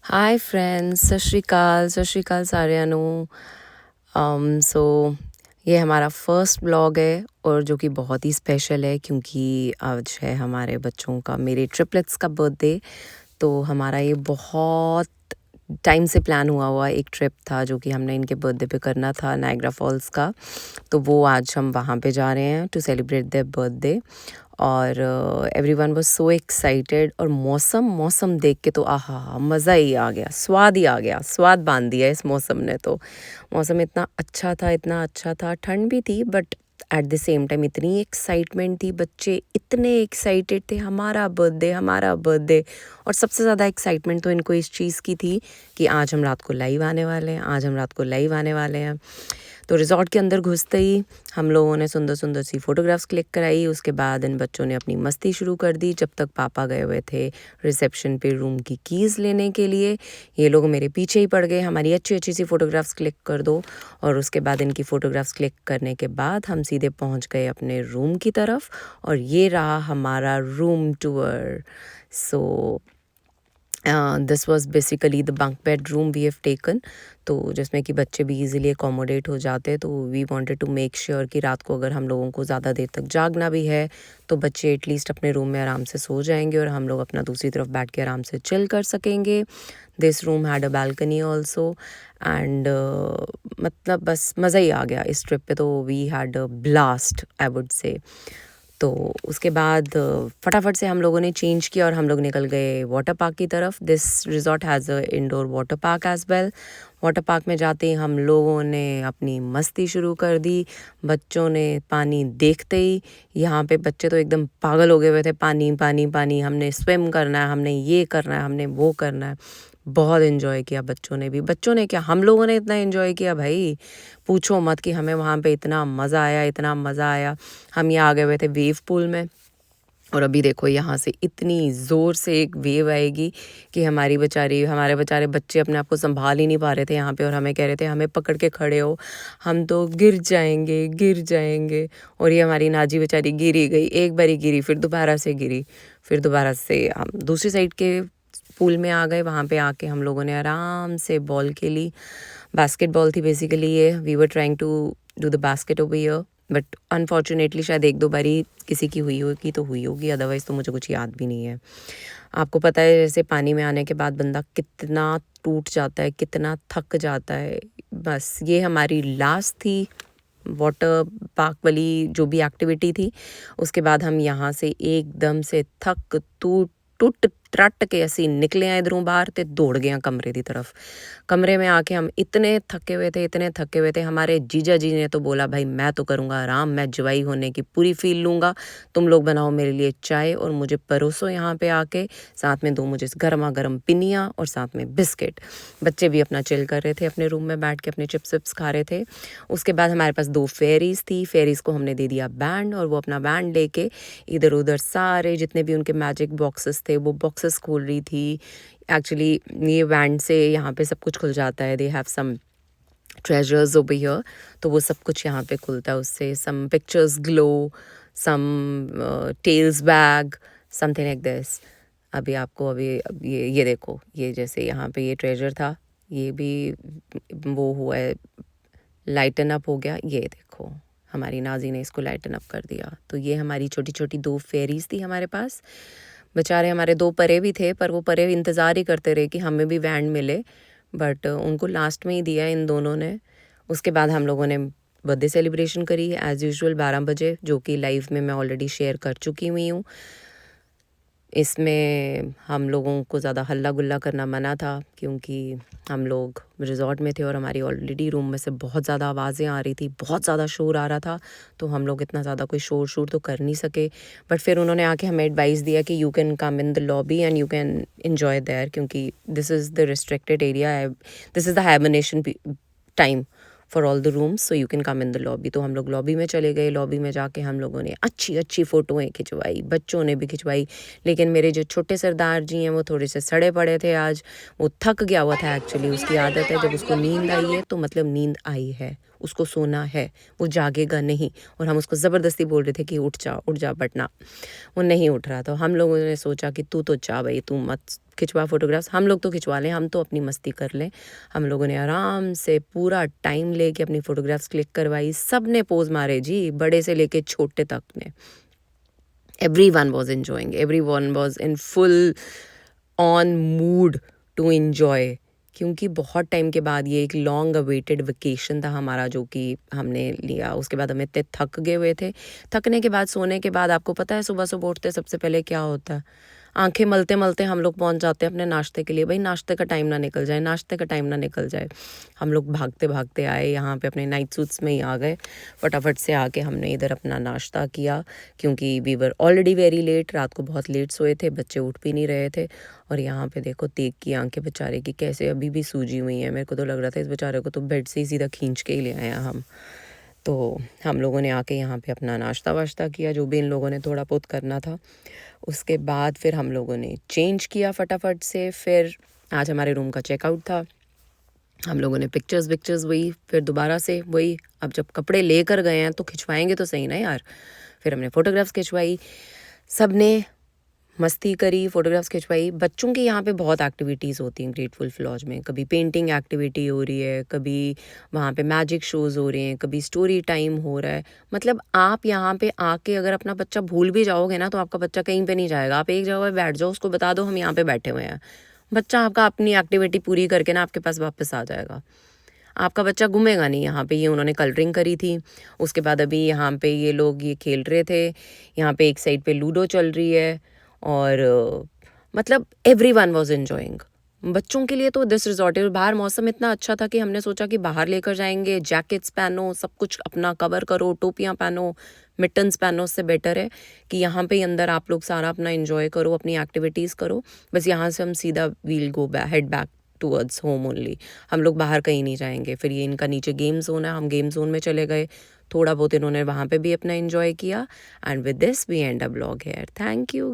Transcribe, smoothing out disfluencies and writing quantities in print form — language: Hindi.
हाय फ्रेंड्स, सत श्री अकाल साਰਿਆਂ ਨੂੰ। सो ये हमारा फर्स्ट ब्लॉग है और जो कि बहुत ही स्पेशल है क्योंकि आज है हमारे बच्चों का, मेरे ट्रिपलेट्स का बर्थडे। तो हमारा ये बहुत टाइम से प्लान हुआ हुआ एक ट्रिप था जो कि हमने इनके बर्थडे पे करना था, नायग्रा फॉल्स का। तो वो आज हम वहाँ पे जा रहे हैं टू सेलिब्रेट देयर बर्थडे। और एवरीवन वाज सो एक्साइटेड। और मौसम देख के तो आहा, मज़ा ही आ गया, स्वाद ही आ गया, स्वाद बांध दिया इस मौसम ने। तो मौसम इतना अच्छा था, इतना अच्छा था, ठंड भी थी but at the same time इतनी एक्साइटमेंट थी, बच्चे इतने एक्साइटेड थे, हमारा बर्थडे हमारा बर्थडे। और सबसे ज़्यादा एक्साइटमेंट तो इनको इस चीज़ की थी कि आज हम रात को लाइव आने वाले हैं, आज हम रात को लाइव आने वाले हैं। तो रिज़ॉर्ट के अंदर घुसते ही हम लोगों ने सुंदर सुंदर सी फ़ोटोग्राफ्स क्लिक कराई। उसके बाद इन बच्चों ने अपनी मस्ती शुरू कर दी जब तक पापा गए हुए थे रिसेप्शन पे रूम की कीज़ लेने के लिए। ये लोग मेरे पीछे ही पड़ गए, हमारी अच्छी अच्छी सी फ़ोटोग्राफ्स क्लिक कर दो। और उसके बाद इनकी फ़ोटोग्राफ्स क्लिक करने के बाद हम सीधे पहुंच गए अपने रूम की तरफ। और ये रहा हमारा room tour. So this was basically the bunk bed room we have taken. तो जिसमें कि बच्चे भी इजीली अकोमोडेट हो जाते। तो we wanted to make sure कि रात को अगर हम लोगों को ज़्यादा देर तक जागना भी है तो बच्चे एटलीस्ट अपने रूम में आराम से सो जाएंगे और हम लोग अपना दूसरी तरफ बैठ के आराम से चिल कर सकेंगे। This room had a balcony also. And मतलब बस मज़ा ही आ गया इस ट्रिप पे। तो we had a blast, I would say. तो उसके बाद फटाफट से हम लोगों ने चेंज किया और हम लोग निकल गए वाटर पार्क की तरफ। This resort has a indoor water park as well. Water park में जाते ही हम लोगों ने अपनी मस्ती शुरू कर दी। बच्चों ने पानी देखते ही, यहाँ पे बच्चे तो एकदम पागल हो गए हुए थे, पानी पानी पानी, हमने स्विम करना है, हमने ये करना है, हमने वो करना है। बहुत इन्जॉय किया बच्चों ने भी। बच्चों ने क्या, हम लोगों ने इतना इन्जॉय किया भाई, पूछो मत कि हमें वहाँ पे इतना मज़ा आया, इतना मज़ा आया। हम ये आ गए हुए थे वेव पूल में। और अभी देखो यहाँ से इतनी ज़ोर से एक वेव आएगी कि हमारे बेचारे बच्चे अपने आप को संभाल ही नहीं पा रहे थे यहाँ पे। और हमें कह रहे थे हमें पकड़ के खड़े हो, हम तो गिर जाएंगे गिर जाएंगे। और ये हमारी नाजी बेचारी गिरी गई, एक बारी गिरी, फिर दोबारा से गिरी, फिर दोबारा से हम दूसरी साइड के पूल में आ गए। वहाँ पे आके हम लोगों ने आराम से बॉल खेली। बास्केटबॉल थी बेसिकली ये। We were trying to do the basket over here but unfortunately शायद एक दो बारी किसी की हुई होगी तो हुई होगी, अदरवाइज़ तो मुझे कुछ याद भी नहीं है। आपको पता है जैसे पानी में आने के बाद बंदा कितना टूट जाता है, कितना थक जाता है। बस ये हमारी लास्ट थी वाटर पार्क वाली जो भी एक्टिविटी थी। उसके बाद हम यहाँ से एकदम से थक टुट त्रट के ਅਸੀਂ निकले हैं इधरों बाहर ते दौड़ गए हैं कमरे की तरफ। कमरे में आके हम इतने थके हुए थे। हमारे जीजा जी ने तो बोला भाई मैं तो करूँगा आराम, मैं जवाई होने की पूरी फील लूँगा, तुम लोग बनाओ मेरे लिए चाय और मुझे परोसो यहाँ पे आके, साथ में दो मुझे गर्मा गर्म पिनिया और साथ में बिस्किट। बच्चे भी अपना चिल कर रहे थे अपने रूम में बैठ के, अपने चिप्स विप्स खा रहे थे। उसके बाद हमारे पास दो फेरीज़ थी। फेरीज़ को हमने दे दिया बैंड और वो अपना बैंड लेके इधर उधर सारे जितने भी उनके मैजिक बॉक्सेस थे वो बॉक्सेस खोल रही थी। एक्चुअली ये बैंड से यहाँ पे सब कुछ खुल जाता है, they have some treasures over here. तो वो सब कुछ यहाँ पे खुलता है उससे। Some pictures glow, some tails bag, something like this. अभी आपको अब ये देखो, ये जैसे यहाँ पे ये ट्रेजर था, ये भी वो हुआ है, लाइटन अप हो गया। ये देखो हमारी नाजी ने इसको लाइटन अप कर दिया। तो ये हमारी छोटी छोटी दो फेरीज थी हमारे पास। बेचारे हमारे दो परे भी थे पर वो परे इंतज़ार ही करते रहे कि हमें भी बैंड मिले, बट उनको लास्ट में ही दिया इन दोनों ने। उसके बाद हम लोगों ने बर्थडे सेलिब्रेशन करी एज़ यूजुअल 12 बजे, जो कि लाइव में मैं ऑलरेडी शेयर कर चुकी हुई हूँ। इसमें हम लोगों को ज़्यादा हल्ला गुल्ला करना मना था क्योंकि हम लोग रिज़ॉर्ट में थे और हमारी ऑलरेडी रूम में से बहुत ज़्यादा आवाज़ें आ रही थी, बहुत ज़्यादा शोर आ रहा था। तो हम लोग इतना ज़्यादा कोई शोर तो कर नहीं सके। बट फिर उन्होंने आके हमें एडवाइस दिया कि you can come in the lobby and you can enjoy there, क्योंकि this is the restricted area, this is the hibernation time for all the rooms, so you can come in the lobby. तो हम लोग लॉबी में चले गए। लॉबी में जाके हम लोगों ने अच्छी अच्छी फ़ोटोएँ खिंचवाई, बच्चों ने भी खिंचवाई। लेकिन मेरे जो छोटे सरदार जी हैं वो थोड़े से सड़े पड़े थे आज, वो थक गया हुआ था एक्चुअली। उसकी आदत है जब उसको नींद आई है तो मतलब नींद आई है, उसको सोना है, वो जागेगा नहीं। और हम उसको ज़बरदस्ती बोल रहे थे कि उठ जा, बट ना, वो नहीं उठ रहा। तो हम लोगों ने सोचा कि तू तो जा भाई, तू मत खिंचवा फ़ोटोग्राफ्स, हम लोग तो खिंचवा लें, हम तो अपनी मस्ती कर लें। हम लोगों ने आराम से पूरा टाइम लेके अपनी फ़ोटोग्राफ्स क्लिक करवाई। सब ने पोज़ मारे जी, बड़े से लेके छोटे तक ने। Everyone was enjoying, everyone was in full on mood to enjoy, क्योंकि बहुत टाइम के बाद ये एक लॉन्ग अवेटेड वेकेशन था हमारा जो कि हमने लिया। उसके बाद हम इतने थक गए हुए थे। थकने के बाद, सोने के बाद, आपको पता है सुबह सुबह उठते सबसे पहले क्या होता है? आंखें मलते मलते हम लोग पहुंच जाते हैं अपने नाश्ते के लिए। भाई नाश्ते का टाइम ना निकल जाए, नाश्ते का टाइम ना निकल जाए। हम लोग भागते भागते आए यहाँ पे, अपने नाइट सूट्स में ही आ गए। फटाफट से आके हमने इधर अपना नाश्ता किया, क्योंकि we were already very late, रात को बहुत लेट सोए थे, बच्चे उठ भी नहीं रहे थे। और यहाँ पे देखो तेग की आंखें बेचारे की कैसे अभी भी सूजी हुई हैं। मेरे को तो लग रहा था इस बेचारे को तो बेड से ही सीधा खींच के ही ले आए हैं हम। तो हम लोगों ने आके यहाँ पे अपना नाश्ता वाश्ता किया, जो भी इन लोगों ने थोड़ा बहुत करना था। उसके बाद फिर हम लोगों ने चेंज किया फटाफट से। फिर आज हमारे रूम का चेकआउट था। हम लोगों ने पिक्चर्स वही, फिर दोबारा से वही। अब जब कपड़े लेकर गए हैं तो खिंचवाएंगे तो सही ना यार। फिर हमने फ़ोटोग्राफ्स खिंचवाई, सब ने मस्ती करी, फ़ोटोग्राफ्स खिंचवाई। बच्चों की यहाँ पे बहुत एक्टिविटीज़ होती हैं ग्रेटफुल लॉज में। कभी पेंटिंग एक्टिविटी हो रही है, कभी वहाँ पे मैजिक शोज़ हो रहे हैं, कभी स्टोरी टाइम हो रहा है। मतलब आप यहाँ पे आके अगर अपना बच्चा भूल भी जाओगे ना, तो आपका बच्चा कहीं पे नहीं जाएगा। आप एक जगह पे बैठ जाओ, उसको बता दो हम यहाँ पे बैठे हुए हैं, बच्चा आपका अपनी एक्टिविटी पूरी करके ना आपके पास वापस आ जाएगा। आपका बच्चा घूमेगा नहीं। यहाँ पे ये उन्होंने कलरिंग करी थी, उसके बाद अभी यहाँ पे ये लोग ये खेल रहे थे। यहाँ पे एक साइड पे लूडो चल रही है, और मतलब एवरीवन वाज एंजॉयिंग। बच्चों के लिए तो दिस रिजॉर्ट है। बाहर मौसम इतना अच्छा था कि हमने सोचा कि बाहर लेकर जाएंगे, जैकेट्स पहनो, सब कुछ अपना कवर करो, टोपियाँ पहनो, मिटन्स पहनो। उससे बेटर है कि यहाँ पे अंदर आप लोग सारा अपना एंजॉय करो, अपनी एक्टिविटीज़ करो। बस यहाँ से हम सीधा will go head back towards home only. हम लोग बाहर कहीं नहीं जाएंगे। फिर ये इनका नीचे गेम जोन है, हम गेम जोन में चले गए। थोड़ा बहुत इन्होंने वहाँ पे भी अपना एंजॉय किया। And with this we end a blog here. Thank you.